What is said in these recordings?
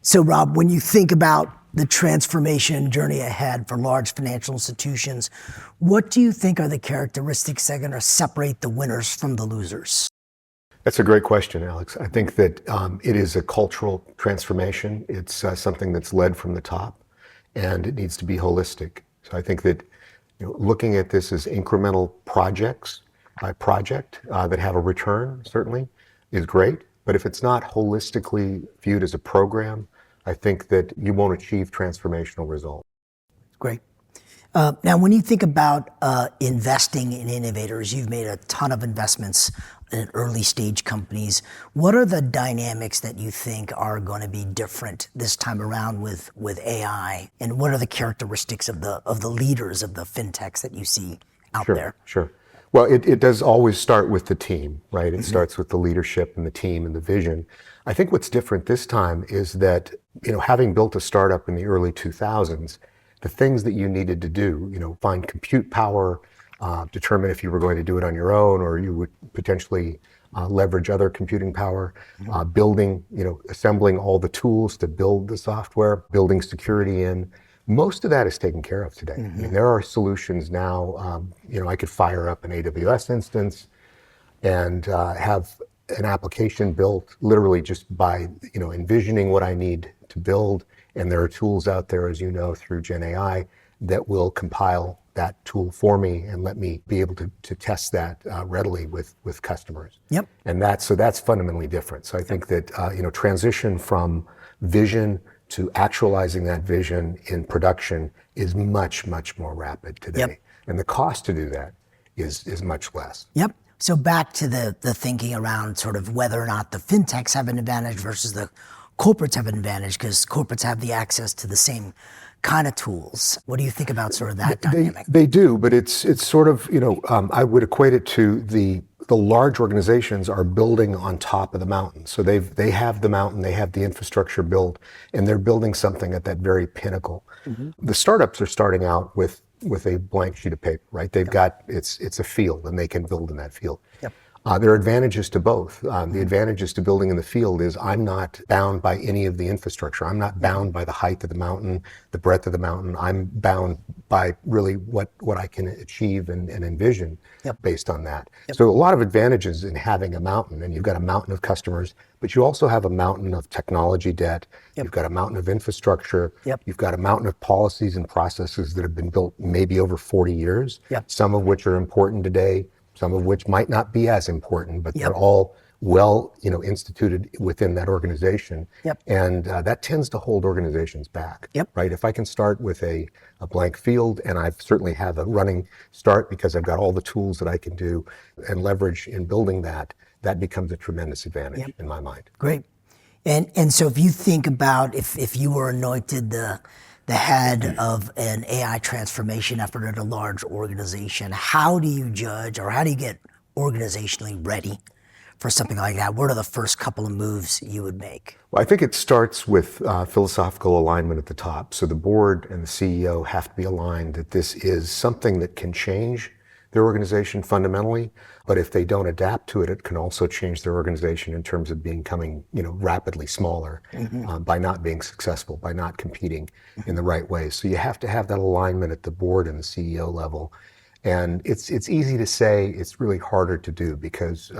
So Rob, when you think about the transformation journey ahead for large financial institutions, what do you think are the characteristics that are going to separate the winners from the losers? That's a great question, Alex. I think that it is a cultural transformation. It's something that's led from the top, and it needs to be holistic. So I think that looking at this as incremental projects by project that have a return certainly is great. But if it's not holistically viewed as a program, I think that you won't achieve transformational results. Great. Now, when you think about investing in innovators, you've made a ton of investments in early stage companies. What are the dynamics that you think are going to be different this time around with AI? And what are the characteristics of the leaders of the fintechs that you see out there? Sure. Well, it does always start with the team, right? It starts with the leadership and the team and the vision. I think what's different this time is that, having built a startup in the early 2000s, the things that you needed to do, find compute power, determine if you were going to do it on your own or you would potentially leverage other computing power, building, assembling all the tools to build the software, building security in. Most of that is taken care of today. I mean, there are solutions now, I could fire up an AWS instance and have an application built literally just by, envisioning what I need to build. And there are tools out there, as you know, through Gen AI that will compile that tool for me and let me be able to test that readily with customers. Yep. And that's fundamentally different. So I think that, transition from vision to actualizing that vision in production is much, much more rapid today. Yep. And the cost to do that is much less. Yep. So back to the thinking around sort of whether or not the fintechs have an advantage versus the corporates have an advantage, because corporates have the access to the same kind of tools. What do you think about sort of that dynamic? They do, but it's sort of, I would equate it to the large organizations are building on top of the mountain. So they have the mountain, they have the infrastructure built, and they're building something at that very pinnacle. The startups are starting out with a blank sheet of paper, right? They've got, it's a field and they can build in that field. Yep. There are advantages to both. The advantages to building in the field is I'm not bound by any of the infrastructure. I'm not bound by the height of the mountain, the breadth of the mountain. I'm bound by really what I can achieve and envision based on that. So a lot of advantages in having a mountain, and you've got a mountain of customers, but you also have a mountain of technology debt. You've got a mountain of infrastructure. You've got a mountain of policies and processes that have been built maybe over 40 years, some of which are important today, some of which might not be as important, but they're all well, instituted within that organization. And that tends to hold organizations back, right? If I can start with a blank field, and I certainly have a running start because I've got all the tools that I can do and leverage in building that becomes a tremendous advantage in my mind. Great. And so if you think about if you were anointed the head of an AI transformation effort at a large organization, how do you judge or how do you get organizationally ready for something like that? What are the first couple of moves you would make? Well, I think it starts with philosophical alignment at the top. So the board and the CEO have to be aligned that this is something that can change their organization fundamentally, but if they don't adapt to it, it can also change their organization in terms of becoming, rapidly smaller by not being successful, by not competing in the right way. So you have to have that alignment at the board and the CEO level. And it's easy to say, it's really harder to do because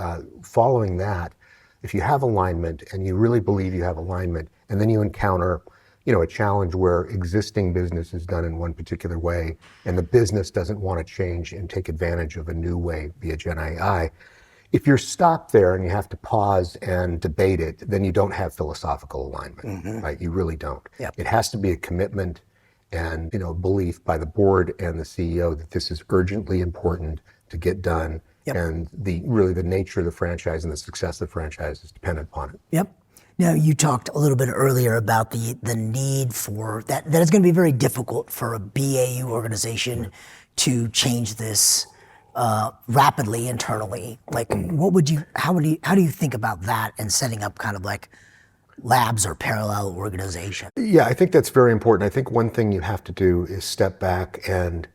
following that, if you have alignment and you really believe you have alignment, and then you encounter a challenge where existing business is done in one particular way and the business doesn't want to change and take advantage of a new way via Gen AI. If you're stopped there and you have to pause and debate it, then you don't have philosophical alignment, right? You really don't. It has to be a commitment and belief by the board and the CEO that this is urgently important to get done. And the nature of the franchise and the success of the franchise is dependent upon it. Now, you talked a little bit earlier about the need for that it's going to be very difficult for a BAU organization to change this rapidly internally. Like, how do you think about that and setting up kind of like labs or parallel organization? Yeah, I think that's very important. I think one thing you have to do is step back and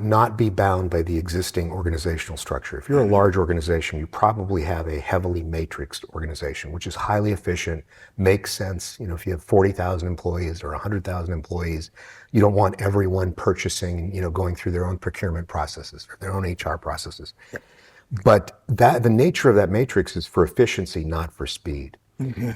not be bound by the existing organizational structure. If you're a large organization, you probably have a heavily matrixed organization, which is highly efficient, makes sense. You know, if you have 40,000 employees or 100,000 employees, you don't want everyone purchasing, you know, going through their own procurement processes or their own HR processes. Yep. But the nature of that matrix is for efficiency, not for speed.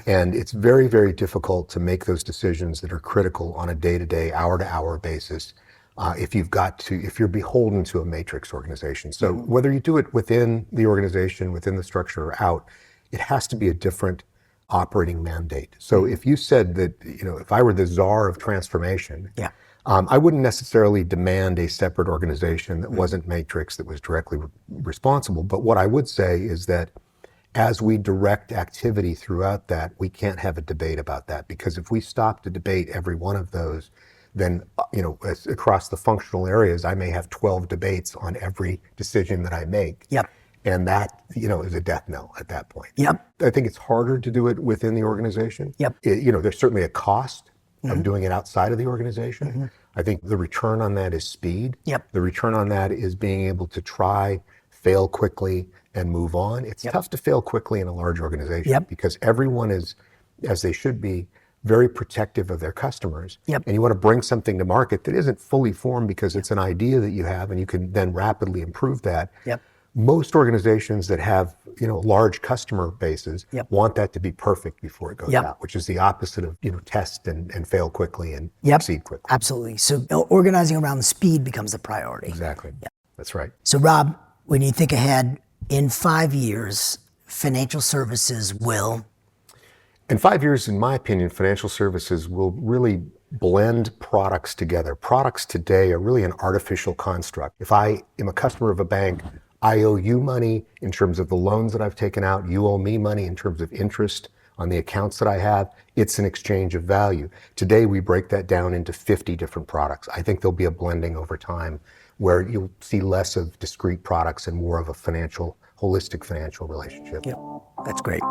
And it's very, very difficult to make those decisions that are critical on a day-to-day, hour-to-hour basis if you're beholden to a matrix organization. So whether you do it within the organization, within the structure, or out, it has to be a different operating mandate. So if you said that, you know, if I were the czar of transformation, I wouldn't necessarily demand a separate organization that wasn't matrix, that was directly responsible. But what I would say is that as we direct activity throughout that, we can't have a debate about that, because if we stop to debate every one of those, then, you know, across the functional areas, I may have 12 debates on every decision that I make. Yep. And that, you know, is a death knell at that point. Yep. I think it's harder to do it within the organization. Yep. You know, there's certainly a cost of doing it outside of the organization. I think the return on that is speed. Yep. The return on that is being able to try, fail quickly, and move on. It's tough to fail quickly in a large organization because everyone is, as they should be, very protective of their customers. And you want to bring something to market that isn't fully formed because it's an idea that you have, and you can then rapidly improve that. Most organizations that have, you know, large customer bases want that to be perfect before it goes out, which is the opposite of, you know, test and fail quickly and succeed quickly. Absolutely. So organizing around the speed becomes the priority. Exactly. That's right. So Rob, when you think ahead, in 5 years, financial services will? In 5 years, in my opinion, financial services will really blend products together. Products today are really an artificial construct. If I am a customer of a bank, I owe you money in terms of the loans that I've taken out. You owe me money in terms of interest on the accounts that I have. It's an exchange of value. Today, we break that down into 50 different products. I think there'll be a blending over time where you'll see less of discrete products and more of a holistic financial relationship. That's great.